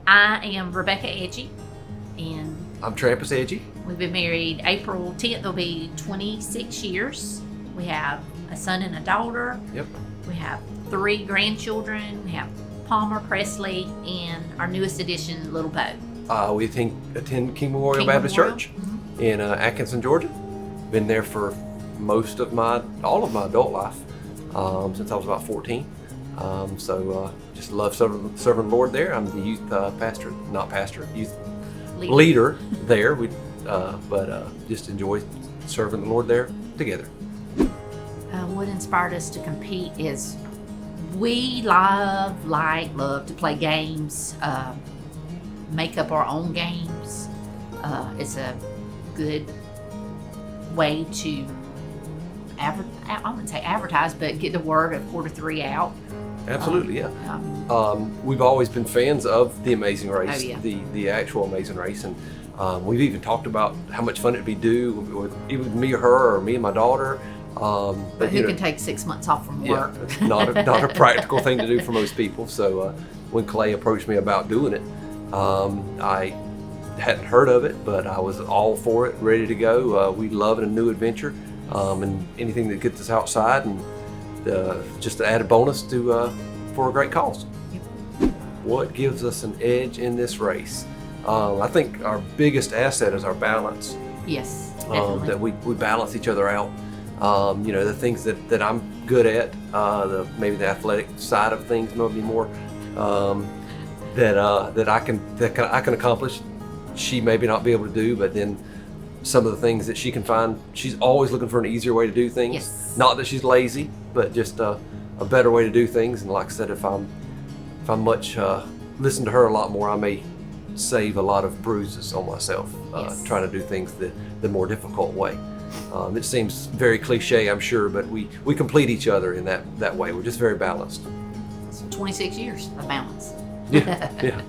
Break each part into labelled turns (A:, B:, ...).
A: I am Rebecca Edgy, and
B: I'm Trampus Edgy.
A: we've been married April 10th. Will be 26 years. We have a son and a daughter.
B: Yep.
A: We have 3 grandchildren. We have Palmer, Presley, and our newest addition, Little Bo.
B: We attend King Memorial Baptist Church in Atkinson, Georgia. Been there for all of my adult life since I was about 14. Just love serving the Lord there. I'm the youth youth leader there. But just enjoy serving the Lord there together.
A: What inspired us to compete is we love to play games, make up our own games. It's a good way to I wouldn't say advertise, but get the word of Quarter 3 out.
B: Absolutely, yeah. We've always been fans of The Amazing Race,
A: Oh, yeah.
B: the actual Amazing Race, and we've even talked about how much fun it'd be do with either me or her or me and my daughter.
A: But who can take 6 months off from work?
B: Yeah, it's not a practical thing to do for most people. So when Clay approached me about doing it, I hadn't heard of it, but I was all for it, ready to go. We love a new adventure, and anything that gets us outside, and just an added bonus for a great cause.
A: Yep.
B: What gives us an edge in this race? I think our biggest asset is our balance.
A: Yes, definitely.
B: That we balance each other out. The things that I'm good at, maybe the athletic side of things, maybe more that I can accomplish. She maybe not be able to do, but then some of the things that she can find, she's always looking for an easier way to do things.
A: Yes.
B: Not that she's lazy, but just a better way to do things. And like I said, if I'm listen to her a lot more, I may save a lot of bruises on myself,
A: Yes.
B: trying to do things the more difficult way. It seems very cliche, I'm sure, but we complete each other in that way. We're just very balanced.
A: It's 26 years of balance.
B: Yeah.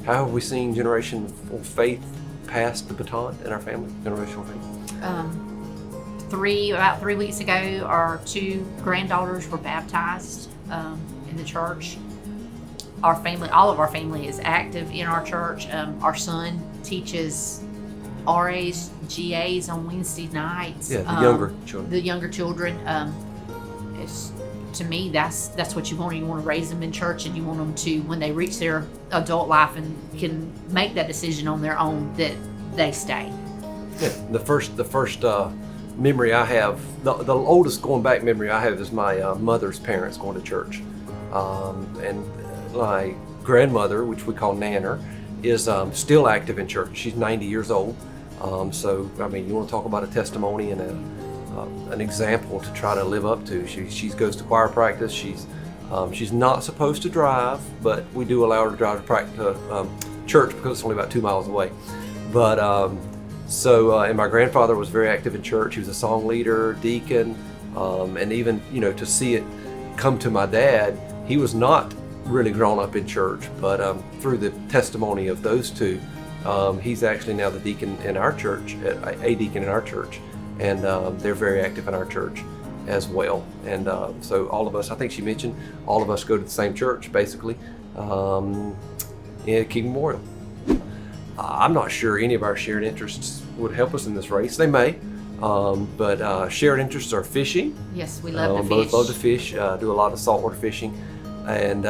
B: How have we seen generational faith pass the baton in our family? Generational faith.
A: About 3 weeks ago, our 2 granddaughters were baptized in the church. Our family, all of our family, is active in our church. Our son teaches RAs, GAs on Wednesday nights.
B: Yeah, the younger children.
A: The younger children. To me, that's what you want. You want to raise them in church, and you want them to, when they reach their adult life and can make that decision on their own, that they stay.
B: Yeah, the first memory I have, the oldest going back memory I have is my mother's parents going to church, and my grandmother, which we call Nanner, is still active in church. She's 90 years old. So I mean, you want to talk about a testimony and an example to try to live up to. She goes to choir practice. She's not supposed to drive, but we do allow her to drive to practice church because it's only about 2 miles away. But and my grandfather was very active in church. He was a song leader, deacon, and even to see it come to my dad, he was not really grown up in church, but through the testimony of those two, he's actually now the deacon in our church, a deacon in our church, and they're very active in our church as well. And so all of us, I think she mentioned, all of us go to the same church basically, in King Memorial. I'm not sure any of our shared interests would help us in this race. They may, but shared interests are fishing.
A: Yes, we love to fish.
B: Both love to fish, do a lot of saltwater fishing, and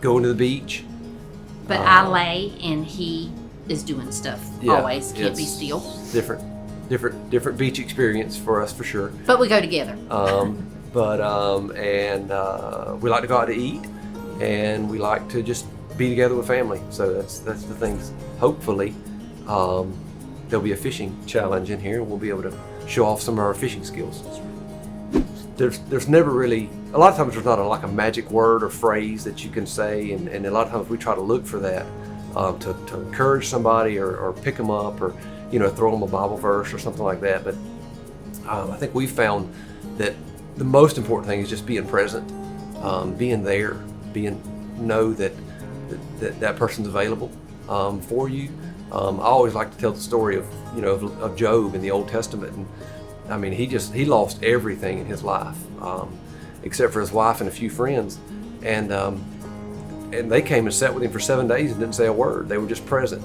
B: going to the beach.
A: But I lay, and he is doing stuff.
B: Yeah,
A: always can't be still.
B: Different beach experience for us for sure.
A: But we go together.
B: We like to go out to eat, and we like to just be together with family. So that's the things. Hopefully, there'll be a fishing challenge in here, and we'll be able to show off some of our fishing skills. There's never really, a lot of times there's not a magic word or phrase that you can say, and a lot of times we try to look for that to encourage somebody or pick them up, or throw them a Bible verse or something like that. But I think we found that the most important thing is just being present, being there, know that person's available for you. I always like to tell the story of Job in the Old Testament, and I mean he lost everything in his life except for his wife and a few friends, and and they came and sat with him for 7 days and didn't say a word. They were just present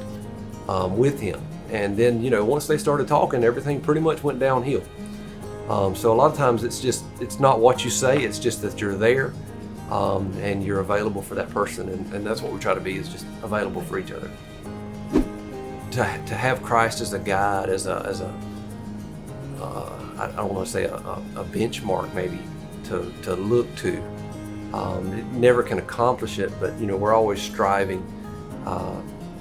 B: with him. And then, once they started talking, everything pretty much went downhill. So a lot of times it's not what you say, it's just that you're there and you're available for that person. And that's what we try to be, is just available for each other. To have Christ as a guide, I don't want to say a benchmark maybe to look to. It never can accomplish it, but we're always striving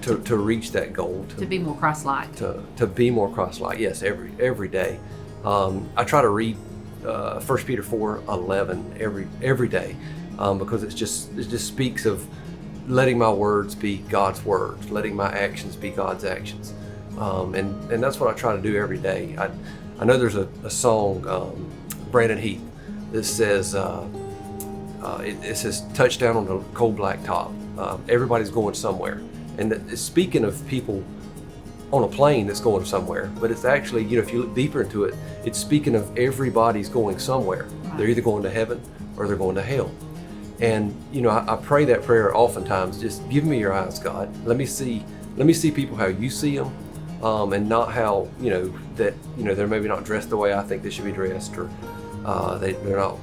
B: to reach that goal.
A: To be more Christ-like.
B: To be more Christ-like, yes, every day. I try to read 1 Peter 4:11 every day because it just speaks of letting my words be God's words, letting my actions be God's actions, and that's what I try to do every day. I know there's a song, Brandon Heath, that says it says touchdown on the cold black top. Everybody's going somewhere, and it's speaking of people on a plane that's going somewhere, but it's actually, if you look deeper into it, it's speaking of everybody's going somewhere. Right. They're either going to heaven or they're going to hell. And I pray that prayer oftentimes, just give me your eyes, God. Let me see people how you see them, and not how they're maybe not dressed the way I think they should be dressed, or they're not,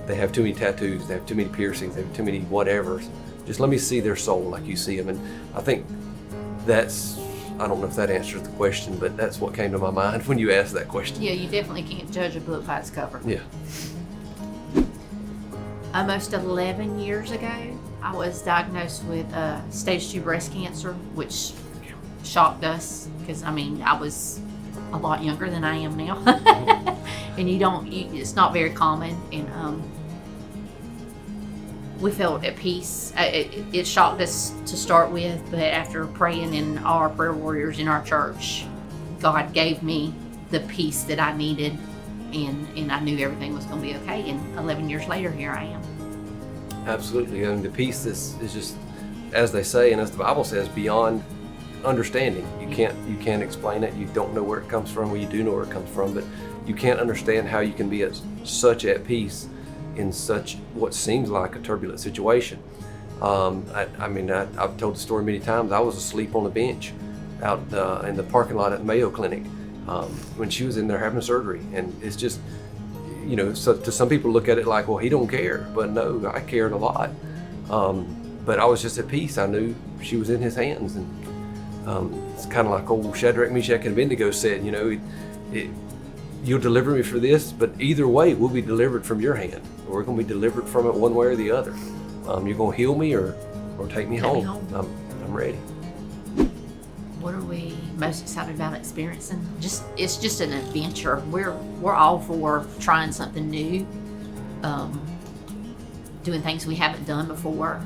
B: they have too many tattoos, they have too many piercings, they have too many whatevers. Just let me see their soul like you see them. And I think I don't know if that answers the question, but that's what came to my mind when you asked that question.
A: Yeah, you definitely can't judge a book by its cover.
B: Yeah.
A: Almost 11 years ago, I was diagnosed with stage 2 breast cancer, which shocked us because, I was a lot younger than I am now. And it's not very common. And we felt at peace. It shocked us to start with, but after praying in our prayer warriors in our church, God gave me the peace that I needed, and I knew everything was going to be okay. And 11 years later, here I am.
B: Absolutely. And the peace is just, as they say, and as the Bible says, beyond understanding. You can't explain it. You don't know where it comes from. Well, you do know where it comes from, but you can't understand how you can be such at peace in such what seems like a turbulent situation. I've told the story many times. I was asleep on a bench out in the parking lot at Mayo Clinic when she was in there having surgery, and it's just, so to some people look at it like, well, he don't care, but no, I cared a lot. But I was just at peace. I knew she was in his hands, and it's kind of like old Shadrach, Meshach, and Abednego said, you'll deliver me for this, but either way, we'll be delivered from your hand. We're going to be delivered from it one way or the other. You're going to heal me or take me home. I'm ready.
A: What are we most excited about experiencing? It's just an adventure. We're all for trying something new, doing things we haven't done before.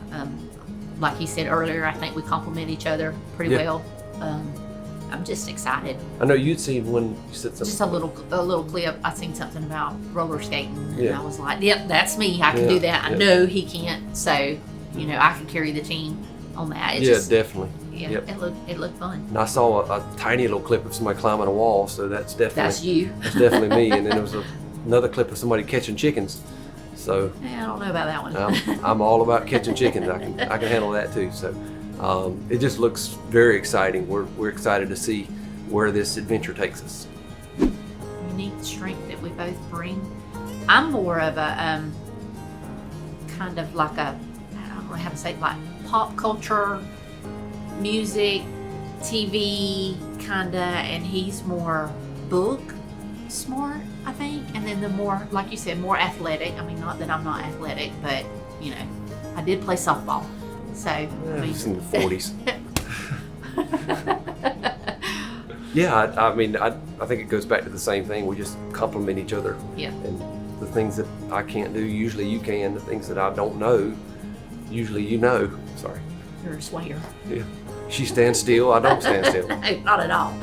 A: Like he said earlier, I think we complement each other pretty well. I'm just excited. I
B: know you'd seen when you said something.
A: Just a little clip. I seen something about roller skating, and I was like, "Yep, that's me. I can do that." I know he can't, so I can carry the team on that.
B: Definitely.
A: Yeah, it looked fun.
B: And I saw a tiny little clip of somebody climbing a wall, so that's
A: you.
B: That's definitely me. And then there was another clip of somebody catching chickens. So
A: I don't know about that one.
B: I'm all about catching chickens. I can handle that too. So it just looks very exciting. We're excited to see where this adventure takes us.
A: Unique strength that we both bring. I'm more of a kind of like I don't know how to say it, like pop culture, music, TV kinda, and he's more book smart, I think, and then the more, like you said, more athletic. Not that I'm not athletic, but I did play softball, so
B: it's in the 40s. Yeah, I think it goes back to the same thing. We just complement each other.
A: Yeah.
B: And the things that I can't do, usually you can. The things that I don't know, usually you know. Sorry.
A: You're a swayer.
B: Yeah. She stands still, I don't stand still.
A: No, not at all.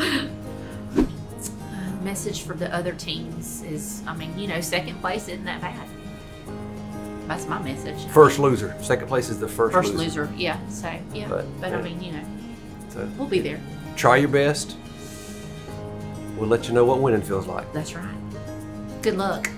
A: Message for the other teams is, second place isn't that bad. That's my message.
B: First loser. Second place is the first
A: loser. Yeah. So yeah. But
B: so,
A: we'll be there.
B: Try your best. We'll let you know what winning feels like.
A: That's right. Good luck.